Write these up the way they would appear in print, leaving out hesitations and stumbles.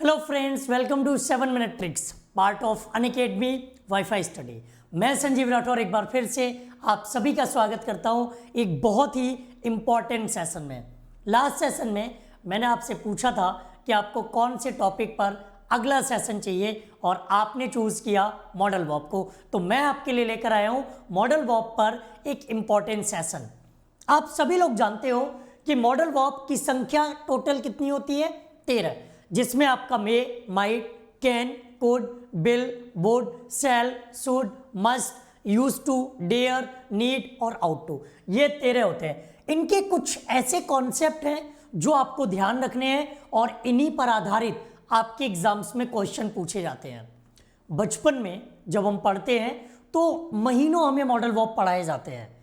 Hello friends, welcome to 7 minute tricks part of Unacademy wifi study. मैं संजीव राठौर एक बार फिर से आप सभी का स्वागत करता हूं एक बहुत ही इम्पॉर्टेंट सेशन में। लास्ट सेशन में मैंने आपसे पूछा था कि आपको कौन से टॉपिक पर अगला सेशन चाहिए और आपने चूज़ किया मॉडल वर्ब को। तो मैं आपके लिए लेकर आया हूं मॉडल वर्ब पर एक इम्पॉर्टेंट सेशन। आप सभी लोग जानते हो कि मॉडल वर्ब की संख्या टोटल कितनी होती है? 13, जिसमें आपका may, might, can, could, will, would, shall, should, must, used to, dare, need और आउट टू, ये 13 होते हैं। इनके कुछ ऐसे कॉन्सेप्ट हैं जो आपको ध्यान रखने हैं और इन्हीं पर आधारित आपके एग्जाम्स में क्वेश्चन पूछे जाते हैं। बचपन में जब हम पढ़ते हैं तो महीनों हमें मॉडल वर्ब पढ़ाए जाते हैं।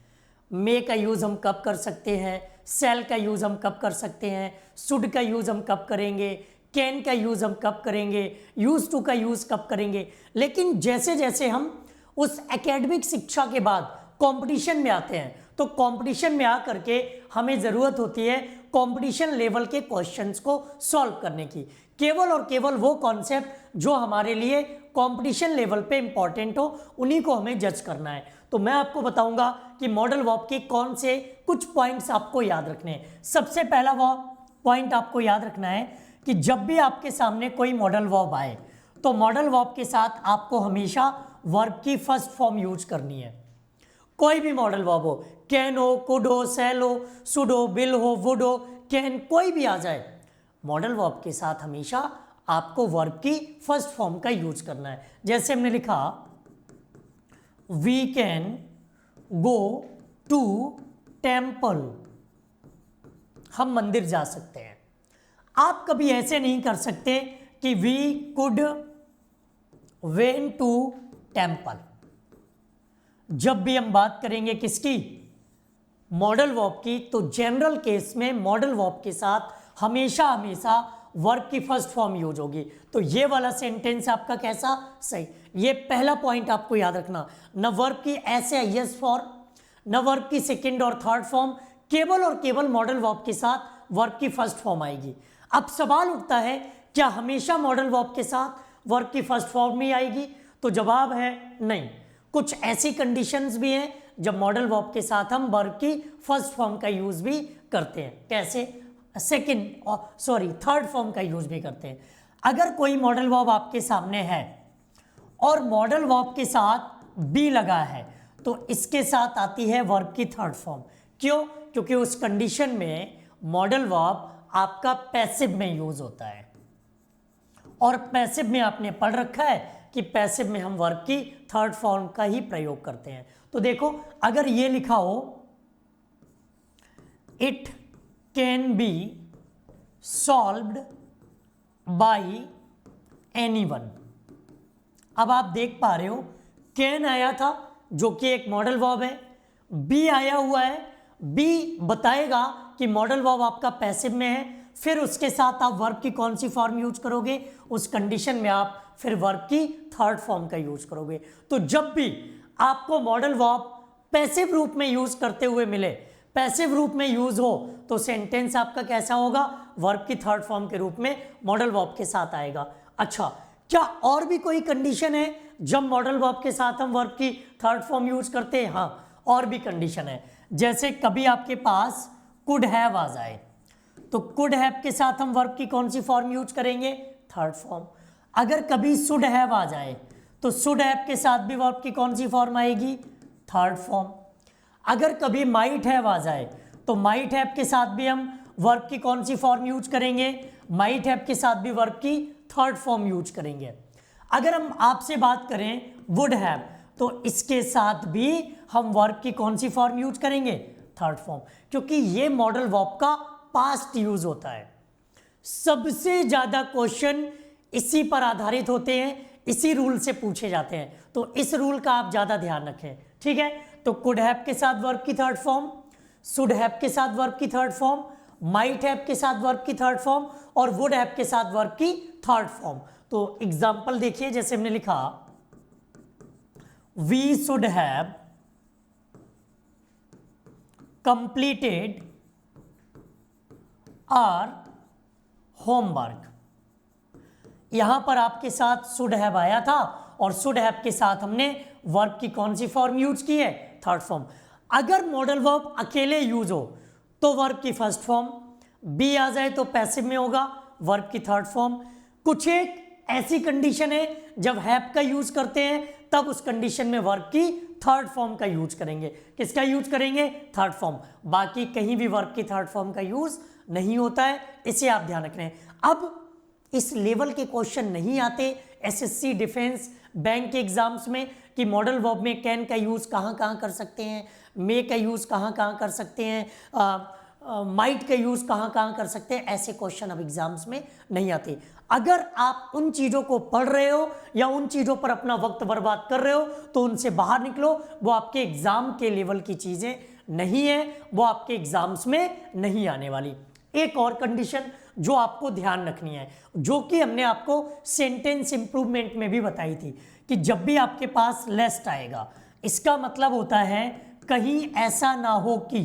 मे का यूज़ हम कब कर सकते हैं, सेल का यूज़ हम कब कर सकते हैं, शुड का यूज़ हम कब करेंगे, कैन का यूज़ हम कब करेंगे, यूज टू का यूज़ कब करेंगे। लेकिन जैसे जैसे हम उस एकेडमिक शिक्षा के बाद कंपटीशन में आते हैं तो कंपटीशन में आकर के हमें ज़रूरत होती है कंपटीशन लेवल के क्वेश्चंस को सॉल्व करने की। केवल और केवल वो कॉन्सेप्ट जो हमारे लिए कंपटीशन लेवल पे इंपॉर्टेंट हो उन्हीं को हमें जज करना है। तो मैं आपको बताऊंगा कि मॉडल वर्ब के कौन से कुछ पॉइंट्स आपको याद रखने हैं। सबसे पहला वो पॉइंट आपको याद रखना है कि जब भी आपके सामने कोई मॉडल वर्ब आए तो मॉडल वर्ब के साथ आपको हमेशा वर्ब की फर्स्ट फॉर्म यूज करनी है। कोई भी मॉडल वर्ब हो, कैन हो, कुड हो, शैल हो, शुड हो, विल हो, वुड हो, कैन, कोई भी आ जाए, मॉडल वर्ब के साथ हमेशा आपको वर्ब की फर्स्ट फॉर्म का यूज करना है। जैसे हमने लिखा we can go to temple, हम मंदिर जा सकते हैं। आप कभी ऐसे नहीं कर सकते कि we could went to temple. जब भी हम बात करेंगे किसकी, मॉडल वर्ब की, तो जनरल केस में मॉडल वर्ब के साथ हमेशा हमेशा वर्ब की फर्स्ट फॉर्म यूज होगी। तो ये वाला सेंटेंस आपका कैसा सही। ये पहला पॉइंट आपको याद रखना। न वर्ब की ऐसे यस फॉर, न वर्ब की सेकेंड और थर्ड फॉर्म, केवल और केवल मॉडल वर्ब के साथ वर्ब की फर्स्ट फॉर्म आएगी। अब सवाल उठता है क्या हमेशा मॉडल वर्ब के साथ वर्ब की फर्स्ट फॉर्म ही आएगी? तो जवाब है नहीं। कुछ ऐसी कंडीशंस भी हैं जब मॉडल वर्ब के साथ हम वर्ब की फर्स्ट फॉर्म का यूज भी करते हैं। कैसे? थर्ड फॉर्म का यूज भी करते हैं। अगर कोई मॉडल वर्ब आपके सामने है और मॉडल वर्ब के साथ बी लगा है तो इसके साथ आती है वर्ब की थर्ड फॉर्म। क्यों? क्योंकि उस कंडीशन में मॉडल वर्ब आपका पैसिव में यूज होता है और पैसिव में आपने पढ़ रखा है कि पैसिव में हम वर्ब की थर्ड फॉर्म का ही प्रयोग करते हैं। तो देखो, अगर ये लिखा हो it can be solved by anyone, अब आप देख पा रहे हो कैन आया था जो कि एक मॉडल वर्ब है, बी आया हुआ है, बी बताएगा कि मॉडल वर्ब आपका पैसिव में है, फिर उसके साथ आप वर्ब की कौन सी फॉर्म यूज करोगे, उस कंडीशन में आप फिर वर्ब की थर्ड फॉर्म का यूज करोगे। तो जब भी आपको मॉडल वर्ब पैसिव रूप में यूज करते हुए मिले, पैसिव रूप में यूज हो, तो सेंटेंस आपका कैसा होगा? वर्ब की थर्ड फॉर्म के रूप में मॉडल वर्ब के साथ आएगा। अच्छा, क्या और भी कोई कंडीशन है जब मॉडल वर्ब के साथ हम वर्ब की थर्ड फॉर्म यूज करते हैं? हाँ, और भी कंडीशन है। जैसे कभी आपके पास कुड हैव आ जाए तो कुड हैव के साथ हम वर्ब की कौन सी फॉर्म यूज करेंगे? Third form. अगर कभी शुड हैव आ जाए तो शुड हैव के साथ भी वर्ब की कौन सी फॉर्म आएगी? Third form. अगर कभी माइट हैव आ जाए तो माइट हैव के साथ भी हम वर्ब की कौन सी फॉर्म यूज करेंगे? माइट हैव के साथ भी वर्ब की थर्ड फॉर्म यूज करेंगे। अगर हम आपसे बात करें वुड हैव तो इसके साथ भी हम वर्ब की कौन सी फॉर्म यूज करेंगे? थर्ड फॉर्म, क्योंकि ये मॉडल वर्ब का पास्ट यूज होता है। सबसे ज्यादा क्वेश्चन इसी पर आधारित होते हैं, इसी रूल से पूछे जाते हैं, तो इस रूल का आप ज्यादा ध्यान रखें। ठीक है, तो कुड हैव के साथ वर्ब की थर्ड फॉर्म, शुड हैव के साथ वर्ब की थर्ड फॉर्म, माइट हैव के साथ वर्ब की थर्ड फॉर्म और वुड हैव के साथ वर्ब की थर्ड फॉर्म। तो एग्जांपल देखिए, जैसे हमने लिखा we should have completed our homework, यहां पर आपके साथ शुड हैव आया था और शुड हैव के साथ हमने वर्ब की कौन सी फॉर्म यूज की है, थर्ड फॉर्म। अगर मॉडल वर्ब अकेले यूज हो तो वर्ब की फर्स्ट फॉर्म, बी आ जाए तो पैसिव में होगा वर्ब की थर्ड फॉर्म। कुछ एक ऐसी कंडीशन है जब हैव का यूज करते हैं तब उस कंडीशन में वर्ब की थर्ड फॉर्म का यूज करेंगे। किसका यूज करेंगे, थर्ड फॉर्म। बाकी कहीं भी वर्ब की थर्ड फॉर्म का यूज नहीं होता है, इसे आप ध्यान रखें। अब इस लेवल के क्वेश्चन नहीं आते एसएससी डिफेंस बैंक के एग्जाम्स में कि मॉडल वर्ब में कैन का यूज कहाँ कहाँ कर सकते हैं, मे का यूज कहाँ कहाँ कर सकते हैं, माइट का यूज कहाँ कहाँ कर सकते हैं। ऐसे क्वेश्चन अब एग्जाम्स में नहीं आते। अगर आप उन चीजों को पढ़ रहे हो या उन चीजों पर अपना वक्त बर्बाद कर रहे हो तो उनसे बाहर निकलो। वो आपके एग्जाम के लेवल की चीजें नहीं है, वो आपके एग्जाम्स में नहीं आने वाली। एक और कंडीशन जो आपको ध्यान रखनी है, जो कि हमने आपको सेंटेंस इंप्रूवमेंट में भी बताई थी, कि जब भी आपके पास लेस्ट आएगा इसका मतलब होता है कहीं ऐसा ना हो कि।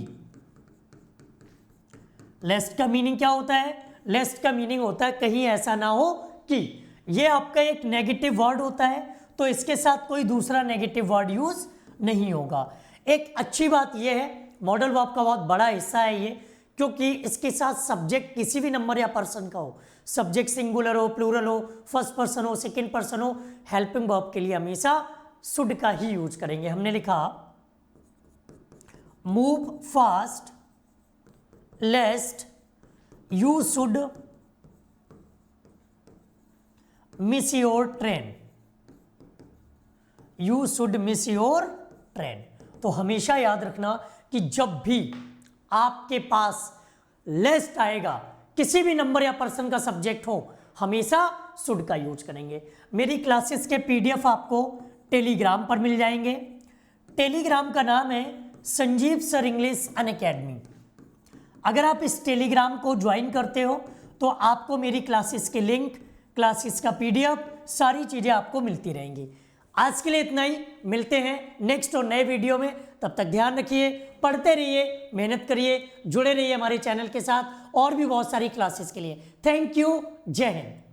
लेस्ट का मीनिंग क्या होता है, लेस्ट का मीनिंग होता है कहीं ऐसा ना हो कि। ये आपका एक नेगेटिव वर्ड होता है तो इसके साथ कोई दूसरा नेगेटिव वर्ड यूज नहीं होगा। एक अच्छी बात यह है, मॉडल वर्ब का बहुत बड़ा हिस्सा है ये, क्योंकि इसके साथ सब्जेक्ट किसी भी नंबर या पर्सन का हो, सब्जेक्ट सिंगुलर हो, प्लूरल हो, फर्स्ट पर्सन हो, सेकंड पर्सन हो, हेल्पिंग वर्ब के लिए हमेशा शुड का ही यूज करेंगे। हमने लिखा move fast लेस्ट you should miss your train, you should miss your train. तो हमेशा याद रखना कि जब भी आपके पास लेस्ट आएगा, किसी भी नंबर या पर्सन का सब्जेक्ट हो, हमेशा शुड का यूज करेंगे। मेरी क्लासेस के पीडीएफ आपको टेलीग्राम पर मिल जाएंगे। टेलीग्राम का नाम है संजीव सर इंग्लिश अनअकैडमी। अगर आप इस टेलीग्राम को ज्वाइन करते हो तो आपको मेरी क्लासेस के लिंक, क्लासेस का पीडीएफ, सारी चीज़ें आपको मिलती रहेंगी। आज के लिए इतना ही, मिलते हैं नेक्स्ट और नए वीडियो में। तब तक ध्यान रखिए, पढ़ते रहिए, मेहनत करिए, जुड़े रहिए हमारे चैनल के साथ और भी बहुत सारी क्लासेस के लिए। थैंक यू, जय हिंद।